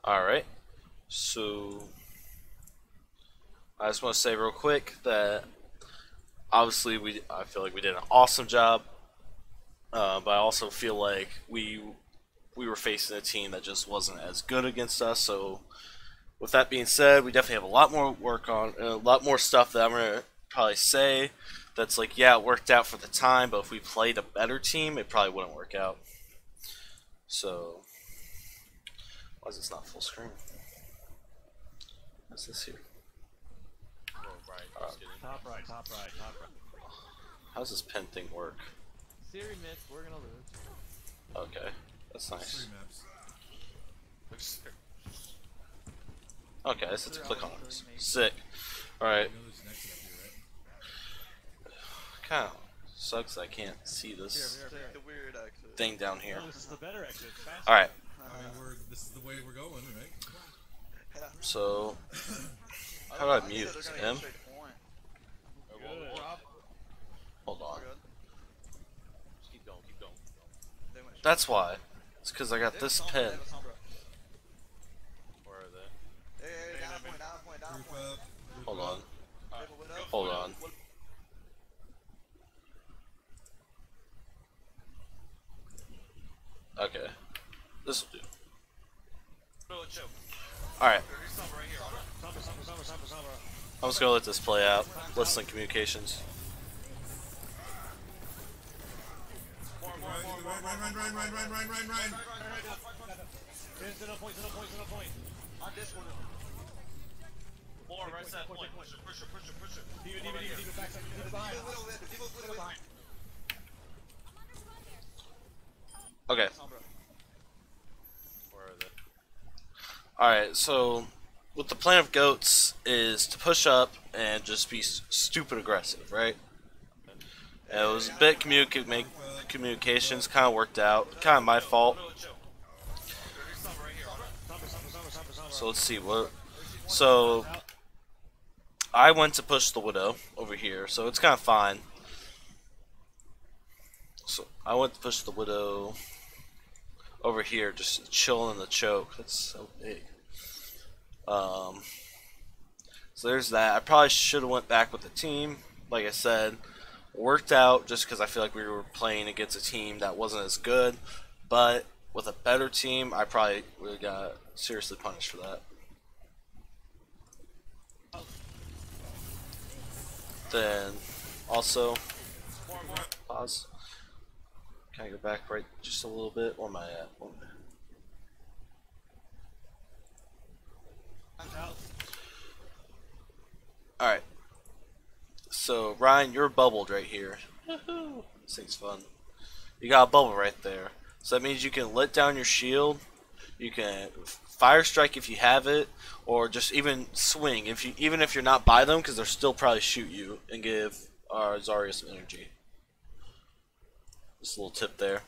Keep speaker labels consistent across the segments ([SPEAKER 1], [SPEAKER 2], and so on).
[SPEAKER 1] Alright, so I just want to say real quick that obviously I feel like we did an awesome job, but I also feel like we were facing a team that just wasn't as good against us. So with that being said, we definitely have a lot more work on, a lot more stuff that I'm gonna probably say. That's like, yeah, it worked out for the time, but if we played a better team, it probably wouldn't work out. So why is this not full screen? What's this here?
[SPEAKER 2] Top right, top right, top right.
[SPEAKER 1] How does this pen thing work?
[SPEAKER 2] Siri myth, we're gonna lose.
[SPEAKER 1] Okay, that's nice.
[SPEAKER 3] Maps.
[SPEAKER 1] Okay, I just have to click on it. Sick. Alright. Kinda sucks I can't see this
[SPEAKER 3] The weird exit.
[SPEAKER 1] thing down here.
[SPEAKER 2] Oh, this is the better exit.
[SPEAKER 1] Alright,
[SPEAKER 4] I mean, this is the way we're going, right?
[SPEAKER 1] so how do I mute him?
[SPEAKER 2] Good.
[SPEAKER 1] Hold on.
[SPEAKER 3] Just keep going, keep going.
[SPEAKER 1] That's why. It's because I got this pen.
[SPEAKER 3] Where are they?
[SPEAKER 4] Group up.
[SPEAKER 1] Hold on. Hold on. Okay. This will do. Alright. I'm just gonna let this play out. Listening communications.
[SPEAKER 4] Run.
[SPEAKER 2] Center point, center point, center point.
[SPEAKER 3] On this one. More right side point. Push it, push it, push it, push it.
[SPEAKER 2] Diva, backside, Diva behind. Diva behind.
[SPEAKER 1] Okay.
[SPEAKER 3] Where are they?
[SPEAKER 1] Alright, so with the plan of goats is to push up and just be stupid aggressive, right? And it was a bit communications kind of worked out. Kind of my fault. So let's see what. So I went to push the widow over here, so it's kind of fine. So I went to push the widow over here, just chilling in the choke. That's so big. So there's that. I probably should have went back with the team. Like I said, worked out just because I feel like we were playing against a team that wasn't as good. But with a better team, I probably would have got seriously punished for that. Then also pause. Can I go back right just a little bit? Where am I at? Alright. So Ryan, you're bubbled right here. Woohoo! This thing's fun. You got a bubble right there. So that means you can let down your shield. You can fire strike if you have it, or just even swing even if you're not by them, because they'll still probably shoot you and give our Zarya some energy. Just a little tip there.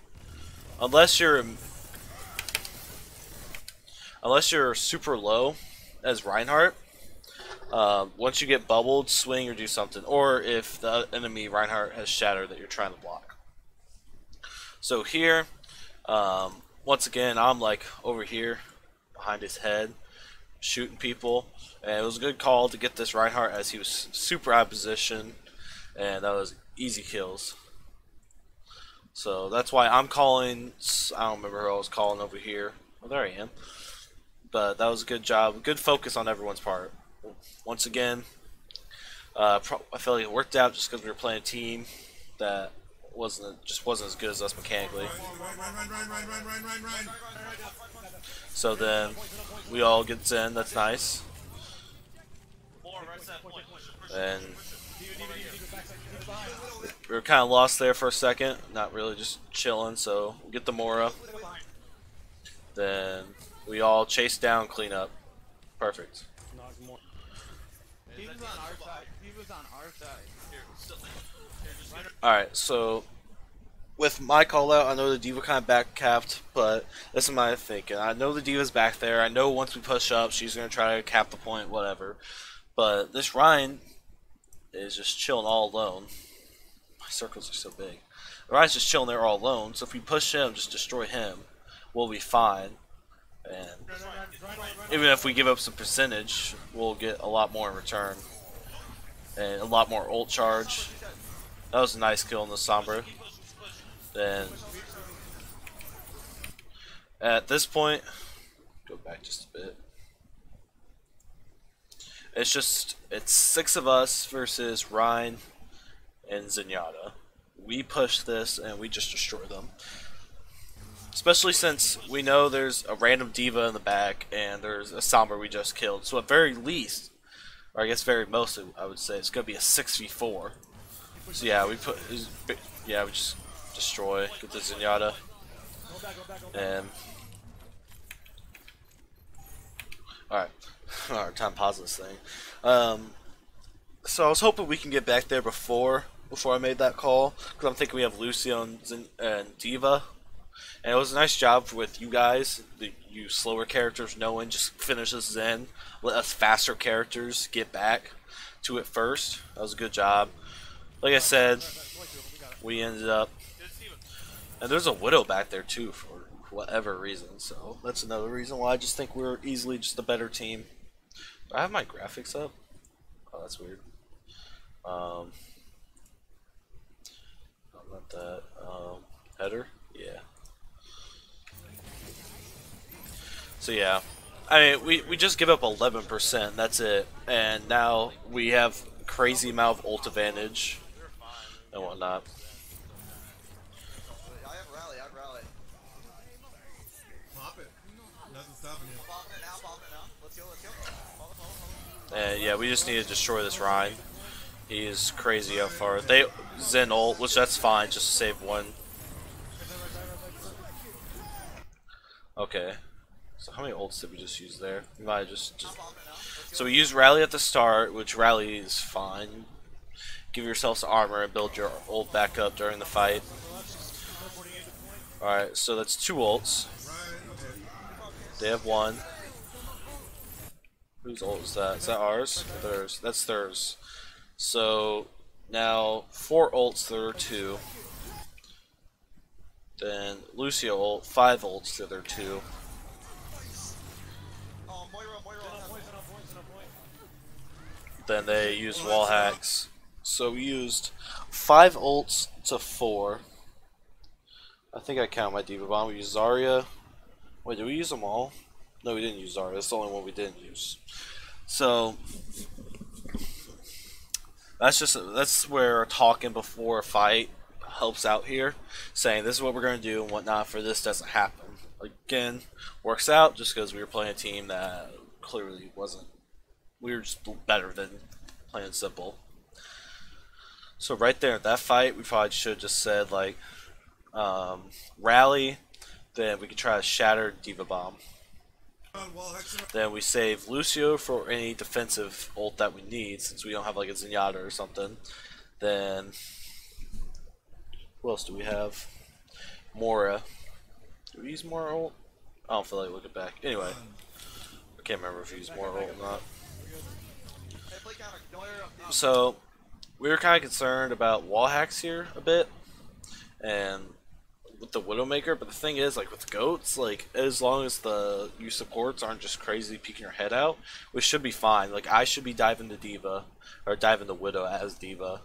[SPEAKER 1] Unless you're super low as Reinhardt, once you get bubbled, swing or do something, or if the enemy Reinhardt has shatter that you're trying to block. So here, once again, I'm like over here behind his head shooting people, and it was a good call to get this Reinhardt as he was super out of position, and that was easy kills. So that's why I'm calling. I don't remember who I was calling over here. Well, there I am. But that was a good job, good focus on everyone's part. Once again, I feel like it worked out just because we were playing a team that wasn't as good as us mechanically.
[SPEAKER 4] Run.
[SPEAKER 1] So then we all get Zen. That's nice. And we were kind of lost there for a second, not really, just chilling. So we get the Mora. Then we all chase down, clean up. Perfect.
[SPEAKER 2] Diva's on our side. Diva's on our side.
[SPEAKER 1] Alright, so with my call out, I know the Diva kind of back capped, but this is my thinking. I know the Diva's back there. I know once we push up, she's going to try to cap the point, whatever. But this Ryan is just chilling all alone. My circles are so big. Ryan's just chilling there all alone, so if we push him, just destroy him, we'll be fine. And even if we give up some percentage, we'll get a lot more in return. And a lot more ult charge. That was a nice kill in the Sombra. Then, at this point, go back just a bit. It's 6 of us versus Rein and Zenyatta. We push this and we just destroy them. Especially since we know there's a random D.Va in the back and there's a Sombra we just killed. So at very least, or I guess very most, I would say it's gonna be a 6v4. So yeah, we just destroy, get the Zenyatta, and alright. Alright, time to pause this thing. So I was hoping we can get back there before I made that call, because I'm thinking we have Lucio and D.Va. And it was a nice job with you guys, you slower characters, knowing just finish this Zen, let us faster characters get back to it first. That was a good job. Like I said, we ended up, and there's a Widow back there too for whatever reason, so that's another reason why I just think we're easily just a better team. Do I have my graphics up? Oh, that's weird. Not that. Header? Yeah. So yeah, I mean, we just give up 11%, that's it, and now we have crazy amount of ult advantage and whatnot.
[SPEAKER 5] I have rally.
[SPEAKER 4] Pop it. Nothing's stopping you.
[SPEAKER 5] Popping it now. Let's go. Follow.
[SPEAKER 1] And yeah, we just need to destroy this Rein. He is crazy how far. They Zen ult, which that's fine, just to save one. Okay. So how many ults did we just use there? We might have just so we used Rally at the start, which Rally is fine. Give yourselves armor and build your ult back up during the fight. Alright, so that's 2 ults. They have 1. Whose ult is that? Is that ours? Or theirs? That's theirs. So now 4 ults, there are 2. Then Lucio ult, 5 ults, there are 2. Then they used wall hacks. So we used 5 ults to 4. I think I count my D.Va bomb. We used Zarya. Wait, did we use them all? No, we didn't use Zarya. That's the only one we didn't use. So that's where talking before a fight helps out here. Saying this is what we're gonna do and whatnot for this doesn't happen. Again, works out just because we were playing a team that clearly wasn't. We were just better than plain simple. So right there at that fight, we probably should have just said like rally, then we could try to shatter D.Va bomb. Then we save Lucio for any defensive ult that we need, since we don't have like a Zenyatta or something. Then who else do we have? Mora. Do we use Mora ult? I don't feel like looking back. Anyway, I can't remember if we used Mora ult or not. So we were kind of concerned about wall hacks here a bit, and with the Widowmaker. But the thing is, like with goats, like as long as the you supports aren't just crazy peeking your head out, we should be fine. Like I should be diving to D.Va or diving to Widow as D.Va,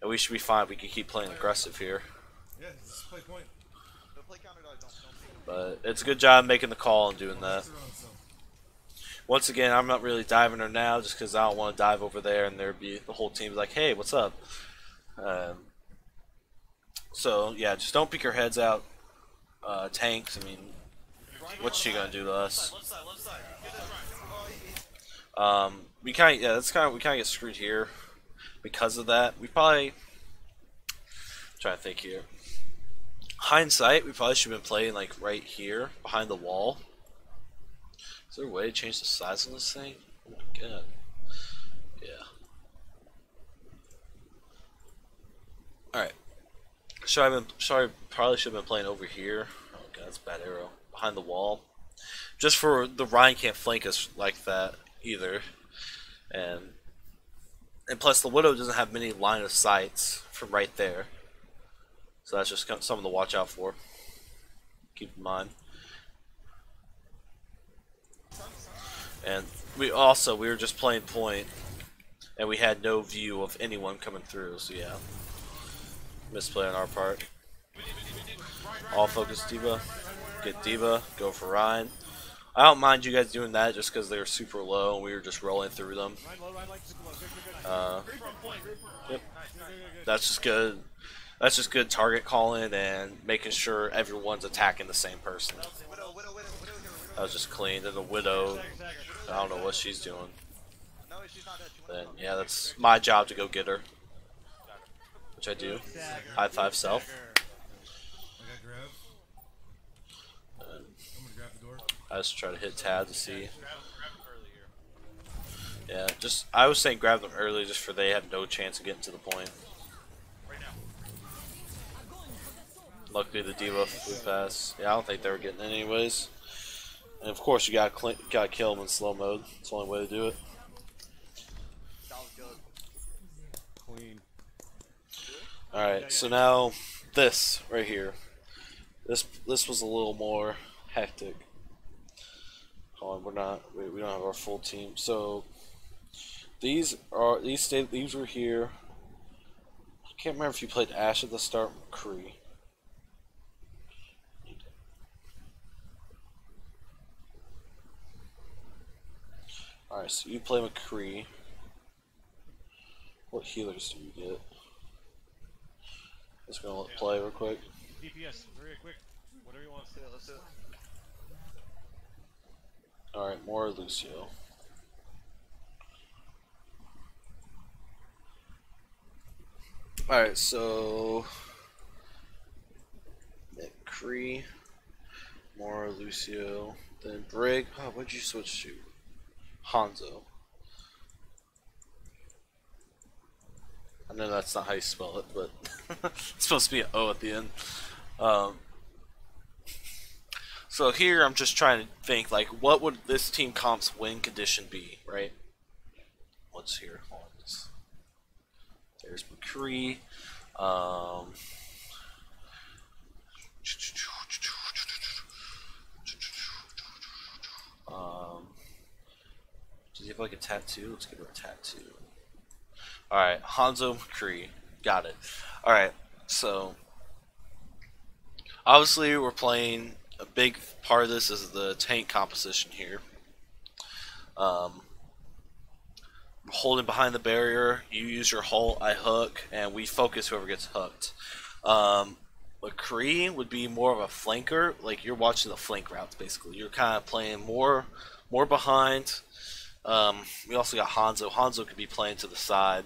[SPEAKER 1] and we should be fine. We can keep playing aggressive here.
[SPEAKER 4] Yeah, this is play point.
[SPEAKER 1] But it's a good job making the call and doing that. Once again, I'm not really diving her now just because I don't want to dive over there and there'd be the whole team's like, hey, what's up? So, yeah, just don't peek your heads out. Tanks, I mean, what's she going to do to us? We kind of get screwed here because of that. We probably, I'm trying to think here. Hindsight, we probably should have been playing like right here behind the wall. Is there a way to change the size of this thing? Oh my god. Yeah. Alright. Probably should have been playing over here. Oh god, that's a bad arrow. Behind the wall. Just for the Rein can't flank us like that either. And plus the Widow doesn't have many line of sights from right there. So that's just something to watch out for. Keep in mind. And we were just playing point, and we had no view of anyone coming through. So yeah, misplay on our part. All focus D.Va, get D.Va, go for Ryan. I don't mind you guys doing that just because they're super low and we were just rolling through them. Yep. That's just good. That's just good target calling and making sure everyone's attacking the same person. That was just clean. Then the Widow, I don't know what she's doing. Then yeah, that's my job to go get her, which I do. High five self.
[SPEAKER 4] I got grab. I'm gonna grab the door.
[SPEAKER 1] I just try to hit tab to see. Yeah, I was saying grab them early just for they have no chance of getting to the point. Luckily the D.Va flew fast. Yeah, I don't think they were getting it anyways. And of course you gotta kill them in slow mode. It's the only way to do it.
[SPEAKER 5] That was good.
[SPEAKER 2] Clean.
[SPEAKER 1] Alright, so now this right here. This was a little more hectic. Hold on, we don't have our full team. So these were here. I can't remember if you played Ashe at the start, McCree. Alright, so you play McCree. What healers do you get? Let's go play real quick.
[SPEAKER 2] DPS, very quick. Whatever you want.
[SPEAKER 5] Let's do it.
[SPEAKER 1] Alright, more Lucio. Alright, so McCree, more Lucio, then Brig. Oh, what'd you switch to? Hanzo. I know that's not how you spell it, but it's supposed to be an O at the end. So here I'm just trying to think, like, what would this team comp's win condition be, right? What's here? Hold on. There's McCree. Does he have like a tattoo? Let's give her a tattoo. Alright, Hanzo McCree. Got it. Alright, so obviously we're playing, a big part of this is the tank composition here. Holding behind the barrier, you use your ult, I hook, and we focus whoever gets hooked. McCree would be more of a flanker, like you're watching the flank routes basically. You're kind of playing more behind. We also got Hanzo. Hanzo could be playing to the side.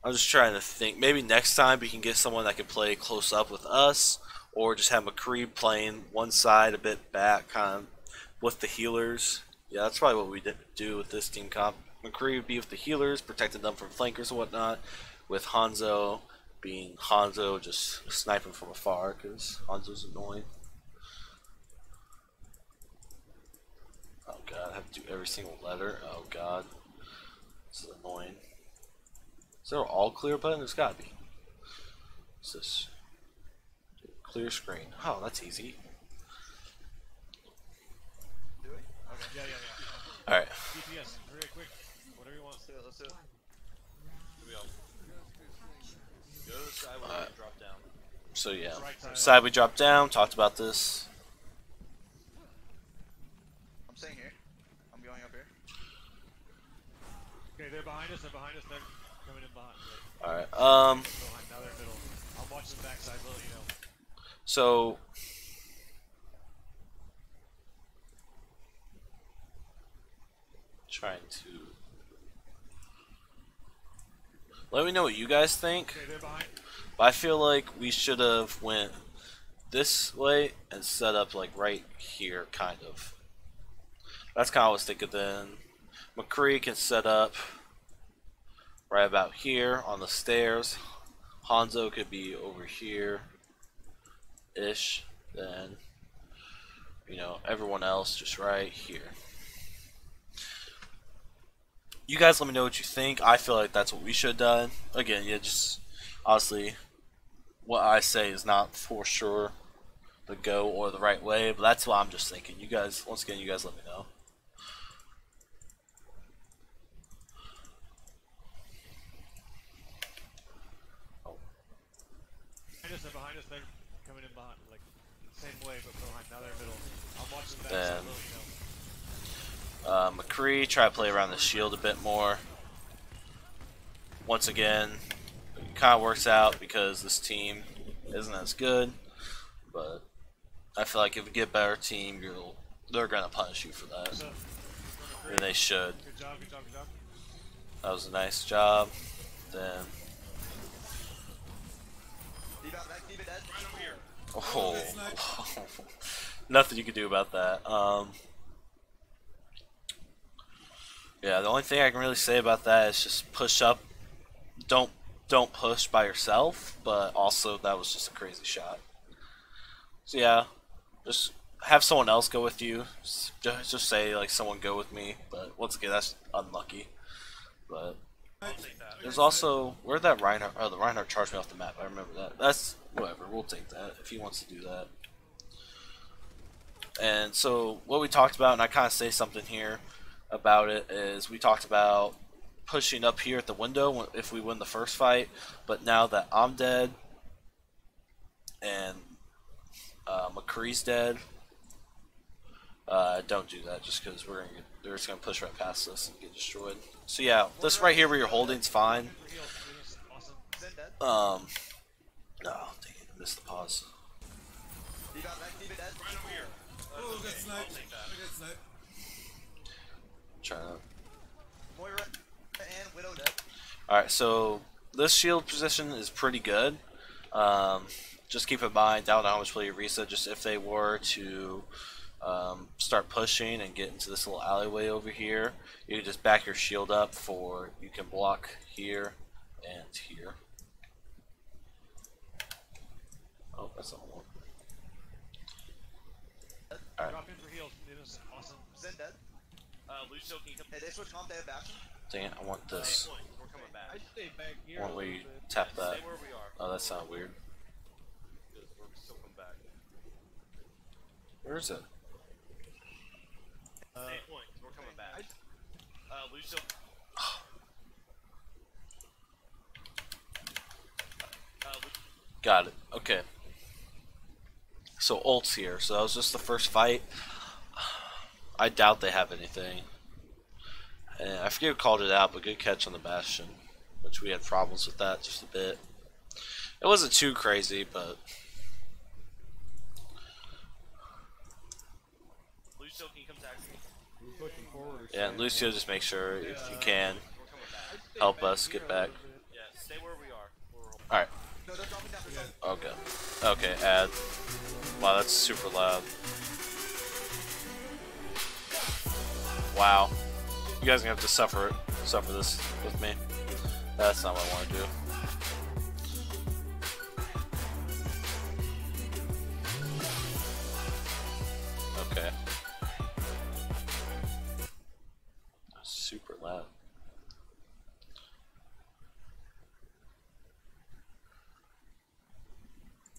[SPEAKER 1] I'm just trying to think. Maybe next time we can get someone that can play close up with us, or just have McCree playing one side a bit back, kind of with the healers. Yeah, that's probably what we do with this team comp. McCree would be with the healers, protecting them from flankers and whatnot, with Hanzo being Hanzo, just sniping from afar, because Hanzo's annoying. Oh god, I have to do every single letter. Oh god. This is annoying. Is there an all clear button? There's gotta be. What's this? Clear screen. Oh, that's easy.
[SPEAKER 5] Do we? Okay.
[SPEAKER 2] Yeah.
[SPEAKER 1] Alright.
[SPEAKER 2] DPS, very quick. Whatever you want.
[SPEAKER 5] Let's do it.
[SPEAKER 3] Go to the side where you drop down.
[SPEAKER 1] So yeah.
[SPEAKER 2] Right side.
[SPEAKER 1] Side we dropped down, talked about this.
[SPEAKER 5] I'm staying here. I'm going up here.
[SPEAKER 2] Okay, they're behind us. They're coming in behind.
[SPEAKER 1] Alright,
[SPEAKER 2] Behind, now they're middle. I'll watch the backside, let you know.
[SPEAKER 1] so trying to let me know what you guys think.
[SPEAKER 2] Okay, they're behind.
[SPEAKER 1] But I feel like we should have went this way and set up like right here, kind of. That's kind of what I was thinking. Then McCree can set up right about here on the stairs. Hanzo could be over here ish. Then, you know, everyone else just right here. You guys let me know what you think. I feel like that's what we should have done. Again, yeah, just honestly, what I say is not for sure. the go or the right way, but that's what I'm just thinking. You guys, once again, you guys let me know.
[SPEAKER 2] Behind us, they're coming in behind, like, the same way, but behind. Now they're middle. I'm watching the
[SPEAKER 1] Then,
[SPEAKER 2] backside,
[SPEAKER 1] McCree, try to play around the shield a bit more. Once again, it kind of works out because this team isn't as good, but I feel like if you get a better team, they're going to punish you for that. And they should.
[SPEAKER 2] Good job, good job, good job.
[SPEAKER 1] That was a nice job. Then, oh, nothing you can do about that. Yeah, the only thing I can really say about that is just push up. Don't push by yourself, but also that was just a crazy shot. So yeah, just have someone else go with you. Just say like someone go with me. But once again, that's unlucky. But there's also where'd that Reinhardt? Oh, the Reinhardt charged me off the map. I remember that. That's whatever. We'll take that if he wants to do that. And so what we talked about, and I kind of say something here about it, is we talked about pushing up here at the window if we win the first fight. But now that I'm dead and McCree's dead, don't do that just because they're just gonna push right past us and get destroyed. So yeah, this right here where you're holding's fine. No, dang it, I missed the pause.
[SPEAKER 4] Oh, we got sniped. We got sniped.
[SPEAKER 1] Trying to.
[SPEAKER 5] Moira and Widow dead.
[SPEAKER 1] Alright, so this shield position is pretty good. Just keep in mind, I don't know how much play you reset, just if they were to start pushing and get into this little alleyway over here, you can just back your shield up you can block here and here. Oh, that's not one. Alright.
[SPEAKER 2] Drop in for heals. It is awesome.
[SPEAKER 5] Zen dead.
[SPEAKER 3] Lucio, can you come
[SPEAKER 5] Hey, they switch comp, they have Bastion.
[SPEAKER 1] Dang it, I want this.
[SPEAKER 3] point? We're coming back.
[SPEAKER 2] I'd stay back here.
[SPEAKER 1] I want where you tap that.
[SPEAKER 3] Stay where we are.
[SPEAKER 1] Oh, that sounded weird.
[SPEAKER 3] Good, we're still coming back.
[SPEAKER 1] Where is it?
[SPEAKER 3] Stay point, we're coming back. Lucio.
[SPEAKER 1] Got it. Okay. So ult's here. So that was just the first fight. I doubt they have anything. And I forget who called it out, but good catch on the Bastion. Which we had problems with that just a bit. It wasn't too crazy, but
[SPEAKER 3] Lucio, can you come tax me?
[SPEAKER 2] We're pushing forward.
[SPEAKER 1] yeah, and Lucio, just make sure if you can
[SPEAKER 3] We're coming back.
[SPEAKER 1] help us get back.
[SPEAKER 3] Yeah, stay where we are.
[SPEAKER 1] Alright.
[SPEAKER 5] No, they're dropping down. They're dropping.
[SPEAKER 1] Okay. Okay, add. Wow, that's super loud. Wow. You guys are gonna have to suffer this with me. That's not what I want to do. Okay. That's super loud.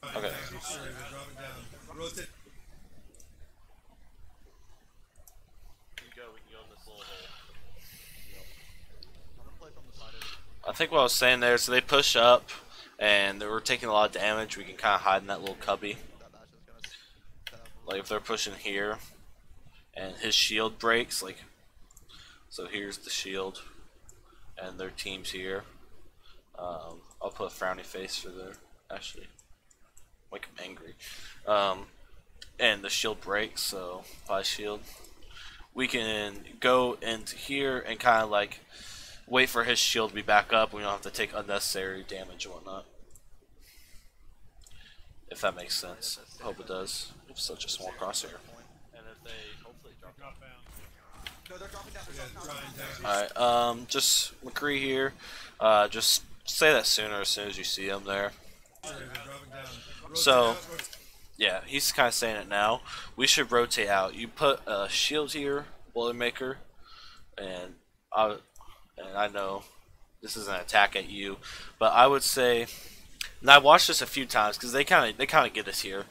[SPEAKER 1] Okay.
[SPEAKER 4] Sure, they're dropping down. Rotate.
[SPEAKER 3] We can go in this little hole.
[SPEAKER 5] I'm gonna play from the side of it.
[SPEAKER 1] I think what I was saying there, so they push up and they were taking a lot of damage. We can kind of hide in that little cubby.
[SPEAKER 5] That Bastion's gonna set up.
[SPEAKER 1] Like if they're pushing here and his shield breaks, like, so here's the shield and their team's here. I'll put a frowny face for there, actually. Like I'm angry. And the shield breaks, so by shield. We can go into here and kind of like wait for his shield to be back up. We don't have to take unnecessary damage and whatnot. If that makes sense. I hope it does. It's such a small crosshair.
[SPEAKER 3] And if they hopefully drop
[SPEAKER 2] Drop down.
[SPEAKER 5] No, they're dropping down. They're
[SPEAKER 4] Yeah,
[SPEAKER 5] dropping down.
[SPEAKER 4] drawing down.
[SPEAKER 1] Alright, just McCree here. Just say that sooner as soon as you see him there.
[SPEAKER 4] Sure, they're dropping down.
[SPEAKER 1] So-
[SPEAKER 4] Rotate out.
[SPEAKER 1] Yeah, he's kind of saying it now. We should rotate out. You put a shield here, Boilermaker, and I know this is an attack at you, but I would say, and I watched this a few times because they kind of get us here.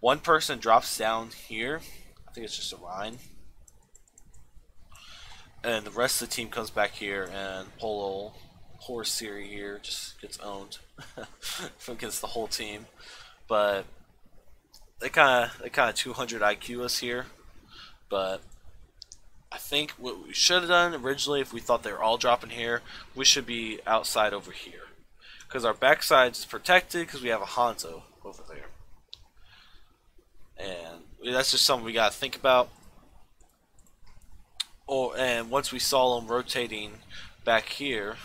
[SPEAKER 1] one person drops down here. I think it's just a Rein. And the rest of the team comes back here, and poor Siri here just gets owned against the whole team. But they kind of 200 IQ us here. But I think what we should have done originally, if we thought they were all dropping here, we should be outside over here, because our backside's protected because we have a Hanzo over there, and that's just something we gotta think about. And once we saw them rotating back here,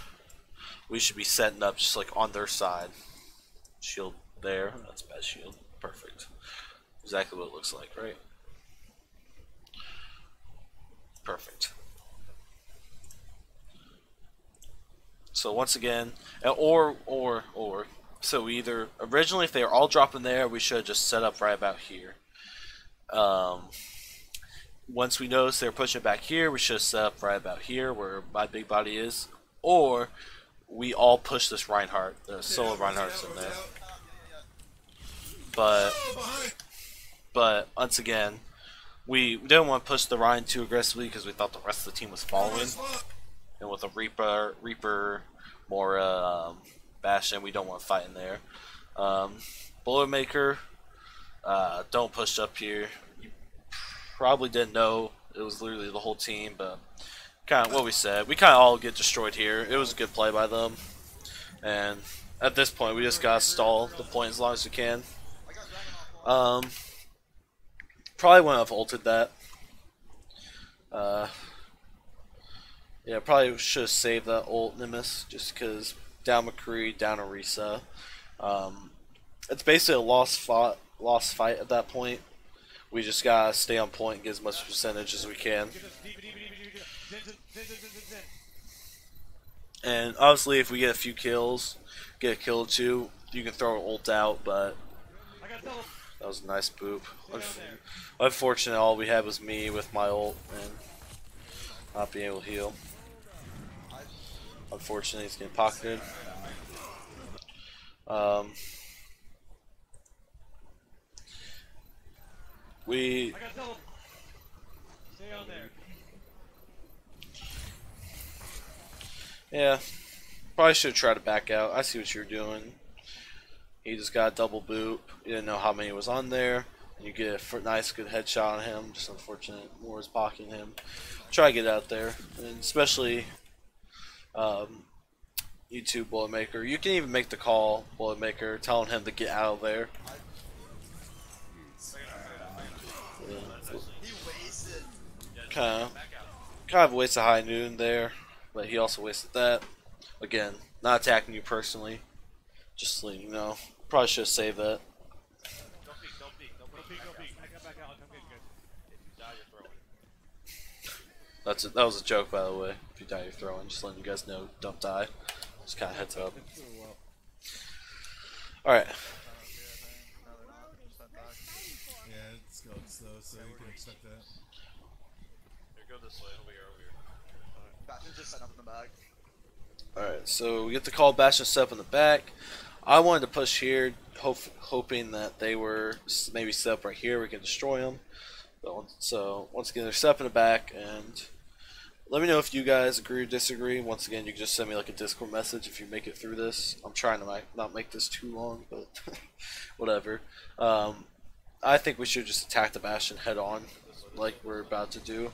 [SPEAKER 1] we should be setting up just like on their side. Shield there. That's bad shield. Perfect. Exactly what it looks like, right? Perfect. So once again, so either originally, if they were all dropping there, we should have just set up right about here. Once we noticed they were pushing back here, we should have set up right about here where my big body is, or we all push this Reinhardt, the solo Reinhardt's in there. But once again, we didn't want to push the Rein too aggressively because we thought the rest of the team was following. And with a Reaper, Mora, Bastion, we don't want to fight in there. Boilermaker, don't push up here. You probably didn't know it was literally the whole team, but kind of what we said. We kind of all get destroyed here. It was a good play by them. And at this point, we just gotta stall the point as long as we can. Probably wouldn't have ulted that. Yeah, probably should have saved that ult Nimbus just because down McCree, down Orisa. It's basically a lost fight at that point. We just gotta stay on point and get as much percentage as we can. And obviously, if we get a few kills, get a kill or two, you can throw an ult out, but that was a nice boop. Unfortunately, all we had was me with my ult and not being able to heal. Unfortunately, he's getting pocketed. Yeah, probably should try to back out. I see what you're doing. He just got a double boop. You didn't know how many was on there. You get a nice, good headshot on him. Just unfortunate, Moore's pocketing him. Try to get out there, and especially you two, Boilermaker. You can even make the call, Boilermaker, telling him to get out of there. Kind of wasted High Noon there, but he also wasted that. Again, not attacking you personally, just letting you know. Probably should have saved that. That was a joke, by the way. If you die, you're throwing. Just letting you guys know, don't die. Just kind of heads up. Alright.
[SPEAKER 4] Yeah, it's going slow, so you can expect that.
[SPEAKER 3] Here, go this way. Over here.
[SPEAKER 5] Bastion's just set up in the back.
[SPEAKER 1] Alright, so we get the call Bastion set up in the back. I wanted to push here, hoping that they were maybe set up right here. We can destroy them. So once again, they're set up in the back, and let me know if you guys agree or disagree. Once again, you can just send me like a Discord message if you make it through this. I'm trying to not make this too long, but whatever. I think we should just attack the Bastion head on, like we're about to do.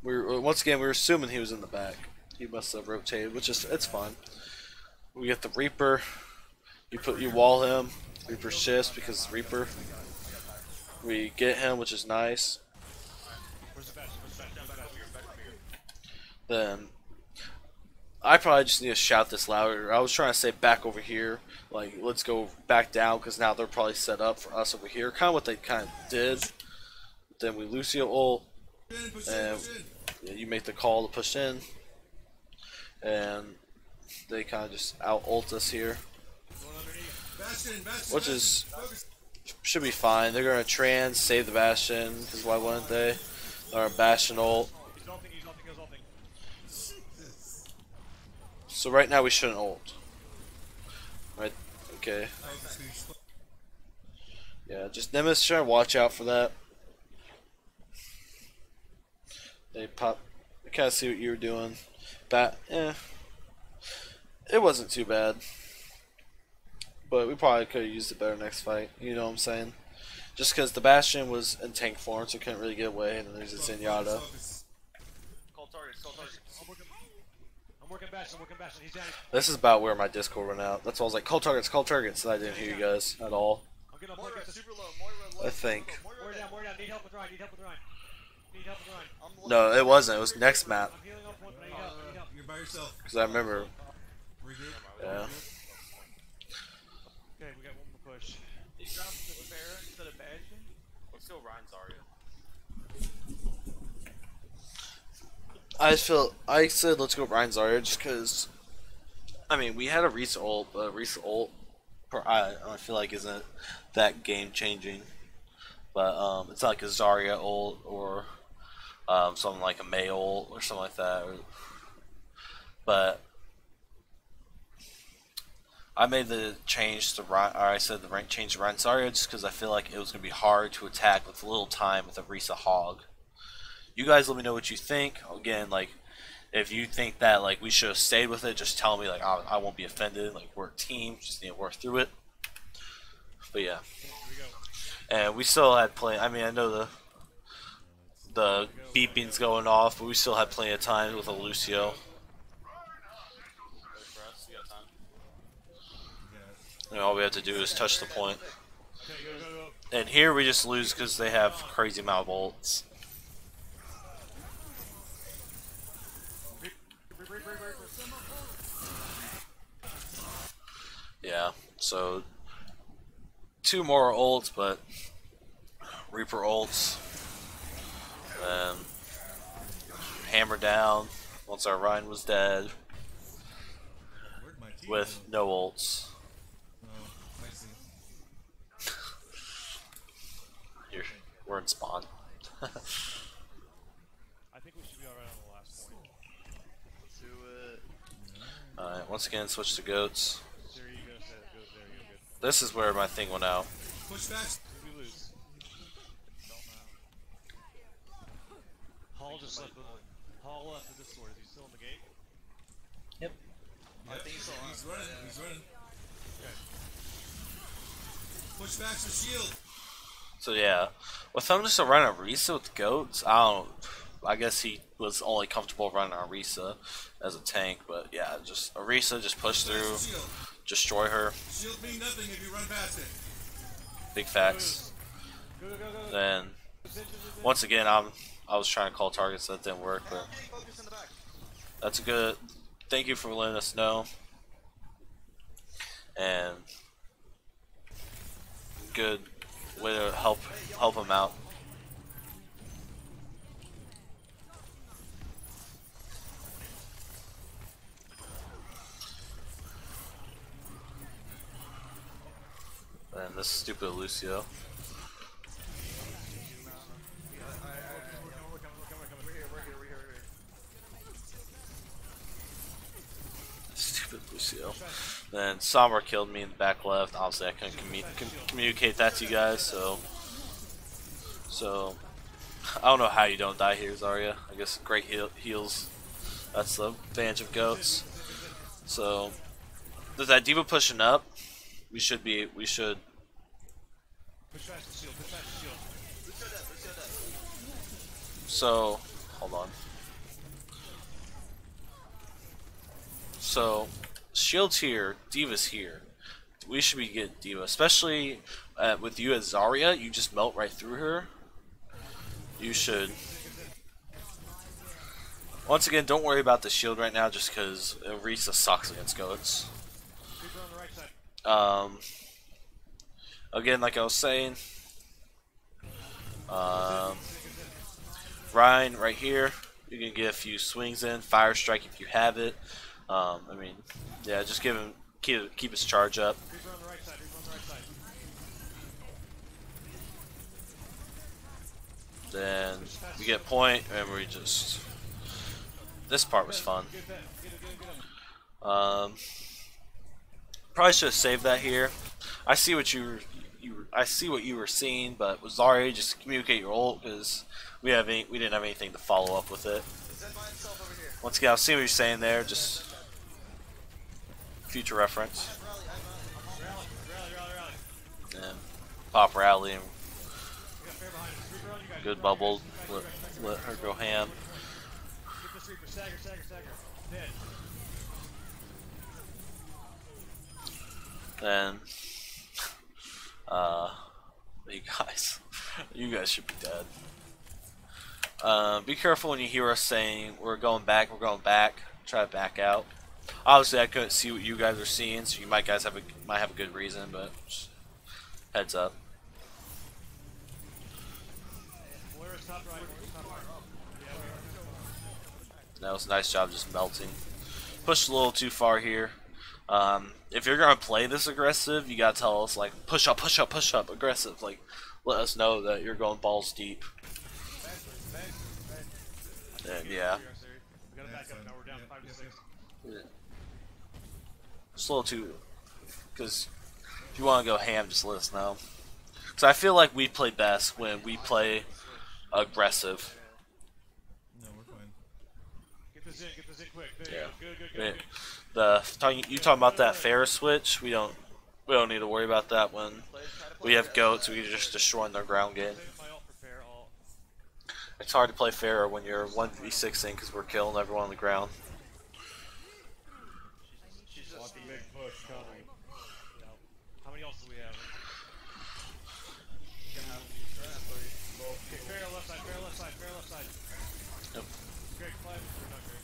[SPEAKER 1] Once again, we're assuming he was in the back. He must have rotated, which is it's fine. We get the Reaper. You wall him. Reaper shifts because it's Reaper. We get him, which is nice. Then I probably just need to shout this louder. I was trying to say back over here, like let's go back down, because now they're probably set up for us over here. Kind of what they kind of did. Then we Lucio ult, and you make the call to push in, and they kind of just out ult us here, which is should be fine. They're gonna trans save the Bastion, because why wouldn't they? Or Bastion ult. So right now we shouldn't ult. Right? Okay. Yeah, just Nemesis trying to watch out for that. They pop. I kind of see what you were doing. It wasn't too bad. But we probably could have used it better next fight. You know what I'm saying? Just because the Bastion was in tank form, so couldn't really get away, and then there's a Zenyatta.
[SPEAKER 3] Call targets, call targets.
[SPEAKER 2] I'm working Bastion, he's down.
[SPEAKER 1] This is about where my Discord went out. That's why I was like, call targets, and I didn't hear you guys at all.
[SPEAKER 2] I'm getting up
[SPEAKER 5] Moira,
[SPEAKER 2] like
[SPEAKER 5] super low. Moira low.
[SPEAKER 1] I think.
[SPEAKER 2] Moira down. Need help with Ryan. Need help with Ryan.
[SPEAKER 5] I'm
[SPEAKER 1] No, it wasn't. It was next map.
[SPEAKER 2] I'm healing up one, but I need help.
[SPEAKER 4] You're by yourself.
[SPEAKER 1] Because I remember.
[SPEAKER 4] Regroup.
[SPEAKER 1] Yeah.
[SPEAKER 2] Okay, we got one more push.
[SPEAKER 3] He drops the Pharah instead of Bastion. Let's go Ryan Zarya.
[SPEAKER 1] I said let's go Ryan Zarya just because. I mean, we had a Risa ult, but Risa ult, I feel like isn't that game changing. But it's not like a Zarya ult or something like a Mei ult or something like that. But I made the change to Ryan, or I said the rank change to Ryan Zarya just because I feel like it was gonna be hard to attack with little time with a Risa Hog. You guys let me know what you think. Again, like, if you think that like we should have stayed with it, just tell me. Like, I won't be offended. Like, we're a team, just need to work through it. But yeah, and we still had plenty. I mean, I know the beeping's going off, but we still had plenty of time with a Lucio.
[SPEAKER 3] Wait for us, you got time.
[SPEAKER 1] And all we have to do is touch the point.
[SPEAKER 2] Okay, go.
[SPEAKER 1] And here we just lose because they have crazy amount of ults. Yeah, so 2 more ults, but Reaper ults, and hammer down once our Ryan was dead
[SPEAKER 4] Where'd my team
[SPEAKER 1] with
[SPEAKER 4] go?
[SPEAKER 1] no ults.
[SPEAKER 4] Oh, I see.
[SPEAKER 1] Here, we're in spawn.
[SPEAKER 2] I think we should be alright on the last point.
[SPEAKER 5] Let's do it.
[SPEAKER 1] Alright, once again, switch to goats.
[SPEAKER 2] There you go, set it. Go there, you're good.
[SPEAKER 1] This is where my thing went out.
[SPEAKER 4] Push back.
[SPEAKER 2] We lose. Hall just left with this sword. Is he still in the game?
[SPEAKER 1] Yep.
[SPEAKER 5] I think so.
[SPEAKER 4] He's running. He's running.
[SPEAKER 2] Okay.
[SPEAKER 4] Push back for shield.
[SPEAKER 1] So yeah, with him just running Orisa with goats, I guess he was only comfortable running Orisa as a tank, but yeah, just Orisa, just push through,
[SPEAKER 4] Shield.
[SPEAKER 1] destroy her.
[SPEAKER 4] Shield mean nothing if you run past it.
[SPEAKER 1] Big facts.
[SPEAKER 2] Go.
[SPEAKER 1] Then once again, I was trying to call targets, that didn't work, but
[SPEAKER 5] Getting focused in the back.
[SPEAKER 1] that's a good. Thank you for letting us know. And good way to help him out. And this stupid Lucio.
[SPEAKER 5] We're here.
[SPEAKER 1] Stupid Lucio. Then Sombra killed me in the back left. Obviously, I couldn't communicate that to you guys, so I don't know how you don't die here, Zarya. I guess great heals. That's the advantage of goats. So, with that D.Va pushing up, we should.
[SPEAKER 2] Push fast to shield.
[SPEAKER 5] Lucio dead.
[SPEAKER 1] So, hold on. So, Shield's here, D.Va's here. We should be getting D.Va, especially with you as Zarya. You just melt right through her. You should. Once again, don't worry about the shield right now, just because Orisa sucks against goats.
[SPEAKER 2] Creeper on the right side.
[SPEAKER 1] Again, like I was saying, Ryan right here, you can get a few swings in, fire strike if you have it. I mean, yeah, just give him keep his charge up.
[SPEAKER 2] Creeper on the right side.
[SPEAKER 1] Then we get point, and we just. This part was fun.
[SPEAKER 2] Get him.
[SPEAKER 1] Probably should have saved that here. I see what you I see what you were seeing, but with Zarya, just communicate your ult because we didn't have anything to follow up with it.
[SPEAKER 5] Zen by himself over here.
[SPEAKER 1] Once again, I see what you're saying there, just future reference.
[SPEAKER 5] Rally,
[SPEAKER 2] Rally.
[SPEAKER 1] And pop rally and
[SPEAKER 2] We got fair behind us. Reaper on you guys.
[SPEAKER 1] good bubble. Let her go ham.
[SPEAKER 2] Get this Reaper. Stagger. Dead.
[SPEAKER 1] Then, you guys should be dead. Be careful when you hear us saying we're going back. Try to back out. Obviously, I couldn't see what you guys are seeing, so you might have a good reason, but just heads up.
[SPEAKER 2] Where's top right? Yeah,
[SPEAKER 1] That was a nice job just melting. Pushed a little too far here. If you're gonna play this aggressive, you gotta tell us like push up, aggressive. Like let us know that you're going balls deep. And yeah,
[SPEAKER 2] we gotta back up now. We're down 5 to 6.
[SPEAKER 1] just a little too. Because if you want to go ham, just let us know. Because I feel like we play best when we play aggressive.
[SPEAKER 4] No, we're fine.
[SPEAKER 2] Get this in quick. There
[SPEAKER 1] Yeah.
[SPEAKER 2] you go. Good.
[SPEAKER 1] You talking about that Pharah switch? We don't need to worry about that when we have goats. We just destroying their ground game.
[SPEAKER 2] Save my ult for fair ult.
[SPEAKER 1] It's hard to play Pharah when you're 1v6ing because we're killing everyone on the ground.
[SPEAKER 5] She's just
[SPEAKER 2] Big push coming. How many ults do we have? Okay, fair left side.
[SPEAKER 1] Yep.
[SPEAKER 2] Great, climb. Or not great.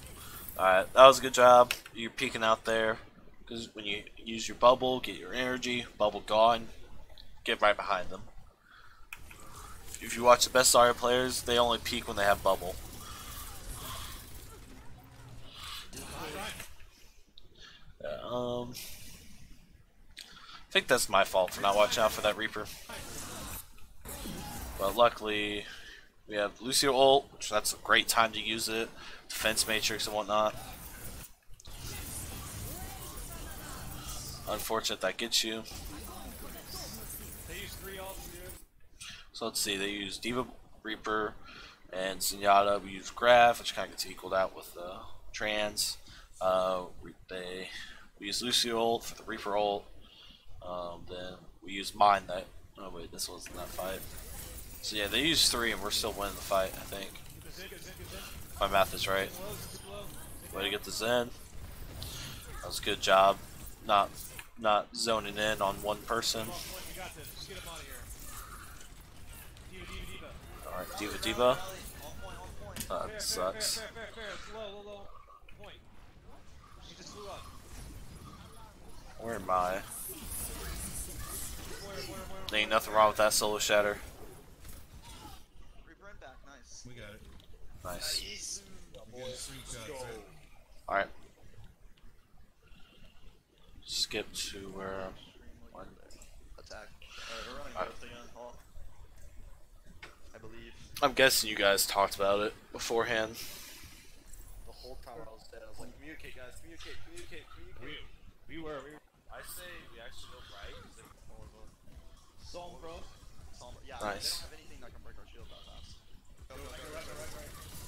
[SPEAKER 1] Alright, that was a good job. You're peeking out there. Because when you use your bubble, get your energy, bubble gone, get right behind them. If you watch the best Zarya players, they only peek when they have bubble. Yeah, I think that's my fault for not watching out for that Reaper. But luckily, we have Lucio ult, which that's a great time to use it. Defense matrix and whatnot. Unfortunate that gets you.
[SPEAKER 2] They use 3 ults, dude.
[SPEAKER 1] So let's see, they use Diva, Reaper, and Zenyatta. We use Graph, which kind of gets equaled out with Trans. We use Lucio ult for the Reaper ult. Then we use Mine that. Oh wait, this wasn't that fight. So yeah, they use 3 and we're still winning the fight, I think.
[SPEAKER 2] Get Zen.
[SPEAKER 1] If my math is right.
[SPEAKER 2] Low.
[SPEAKER 1] Way to get the Zen. That was a good job. Not zoning in on one person.
[SPEAKER 2] You got this. Just get him out of here. Diva.
[SPEAKER 1] Alright, Diva.
[SPEAKER 5] on point.
[SPEAKER 1] That sucks.
[SPEAKER 2] Fair. Low. Point. She just flew up.
[SPEAKER 1] Where am I?
[SPEAKER 2] Where?
[SPEAKER 1] There ain't nothing wrong with that solo shatter.
[SPEAKER 5] Reaper and back, nice.
[SPEAKER 4] We got it.
[SPEAKER 1] Nice.
[SPEAKER 4] We got 3 shots. Right?
[SPEAKER 1] Alright. Skip to where.
[SPEAKER 5] Attack. We're running both again, Hall. I believe.
[SPEAKER 1] I'm guessing you guys talked about it beforehand.
[SPEAKER 5] The whole time I was dead, I was like, communicate, guys, communicate.
[SPEAKER 2] We were.
[SPEAKER 3] I say we actually go right because they can forward both.
[SPEAKER 5] Sombra. Yeah,
[SPEAKER 1] Nice.
[SPEAKER 5] they don't have anything that can break our shield that fast.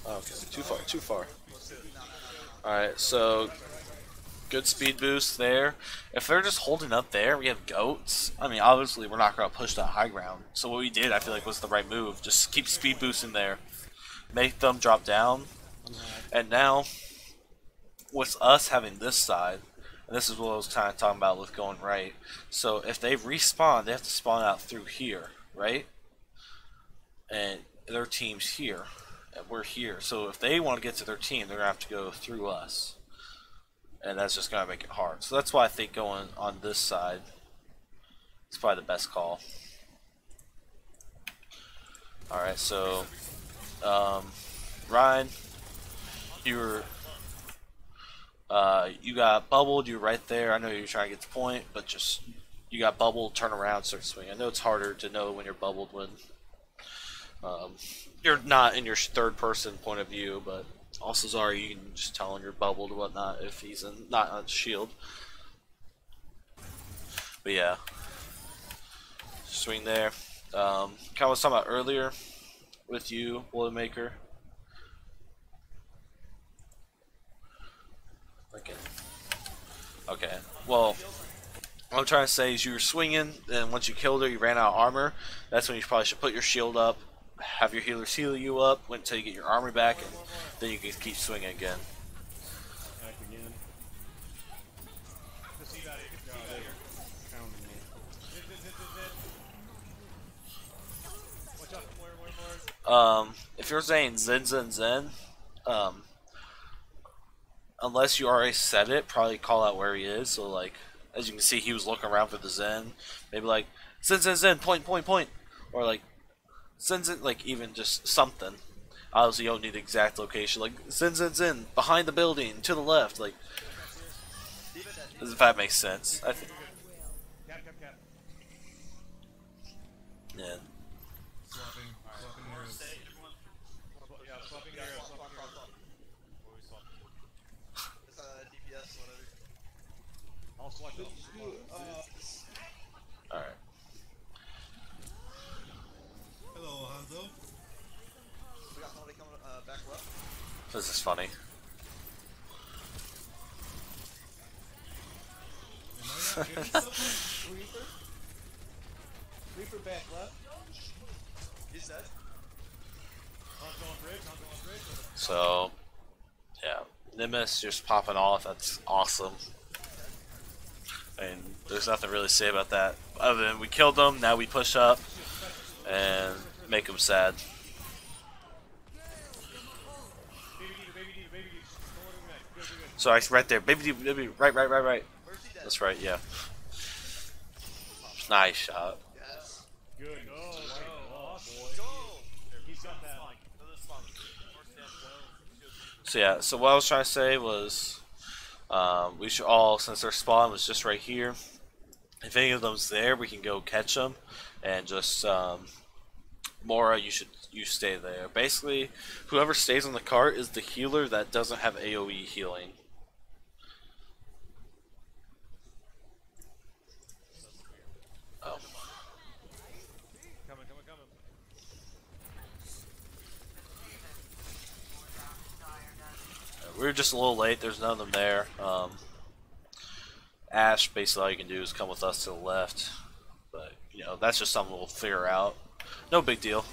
[SPEAKER 1] Oh, okay, too far.
[SPEAKER 5] Let's do it.
[SPEAKER 1] Alright, so good speed boost there. If they're just holding up there, we have goats. I mean, obviously we're not gonna push that high ground. So what we did, I feel like, was the right move. Just keep speed boosting there, make them drop down, and now with us having this side, and this is what I was kind of talking about with going right. So if they respawn, they have to spawn out through here, right? And their team's here, and we're here. So if they want to get to their team, they're gonna have to go through us, and that's just gonna make it hard. So that's why I think going on this side is probably the best call. All right, so Ryan, you got bubbled. You're right there. I know you're trying to get the point, but just you got bubbled. Turn around, start swinging. I know it's harder to know when you're bubbled when you're not in your third-person point of view, but also Zarya, you can just tell him you're bubbled or whatnot if he's not on shield. But yeah, Swing there. Kind of was talking about earlier with you, Boilermaker. Okay. Well, what I'm trying to say is you were swinging, and once you killed her, you ran out of armor. That's when you probably should put your shield up, have your healers heal you up, wait until you get your armor back, and then you can keep swinging again.
[SPEAKER 2] Back again. Just see that here. Just see that here.
[SPEAKER 6] Pounding me.
[SPEAKER 2] Zin. Watch out. More.
[SPEAKER 1] If you're saying Zen, unless you already said it, probably call out where he is. So like, as you can see, he was looking around for the Zen. Maybe like Zen, point, or like Zen, like even just something. Obviously, you don't need the exact location. Like Zen, behind the building, to the left. Like, if that makes sense. I think.
[SPEAKER 2] Cap.
[SPEAKER 1] Yeah.
[SPEAKER 4] Swapping arrows.
[SPEAKER 2] Yeah, swapping arrows.
[SPEAKER 5] It's DPS, whatever.
[SPEAKER 2] I'll swap it.
[SPEAKER 1] All right.
[SPEAKER 4] Hello, Hanzo.
[SPEAKER 5] We got somebody coming back left.
[SPEAKER 1] This is funny.
[SPEAKER 4] Am I not getting something?
[SPEAKER 6] Reaper back left.
[SPEAKER 5] He's dead.
[SPEAKER 2] Hanzo on bridge.
[SPEAKER 1] So, yeah, Nimbus just popping off. That's awesome. And there's nothing really to say about that. Other than we killed them, now we push up and make them sad.
[SPEAKER 2] Baby D. Don't worry about it. Good.
[SPEAKER 1] So I right there, baby, right.
[SPEAKER 5] Where's he dead?
[SPEAKER 1] That's right, yeah. Nice shot.
[SPEAKER 5] Yes.
[SPEAKER 2] Good. Go.
[SPEAKER 5] Go!
[SPEAKER 2] He's got that.
[SPEAKER 3] Another spawn. First down.
[SPEAKER 1] So yeah, so what I was trying to say was, we should all, since their spawn was just right here, if any of them's there, we can go catch them, and just Mora, you stay there. Basically, whoever stays on the cart is the healer that doesn't have AOE healing. Oh.
[SPEAKER 2] Coming.
[SPEAKER 1] We were just a little late. There's none of them there. Ash, basically all you can do is come with us to the left. But, you know, that's just something we'll figure out. No big deal.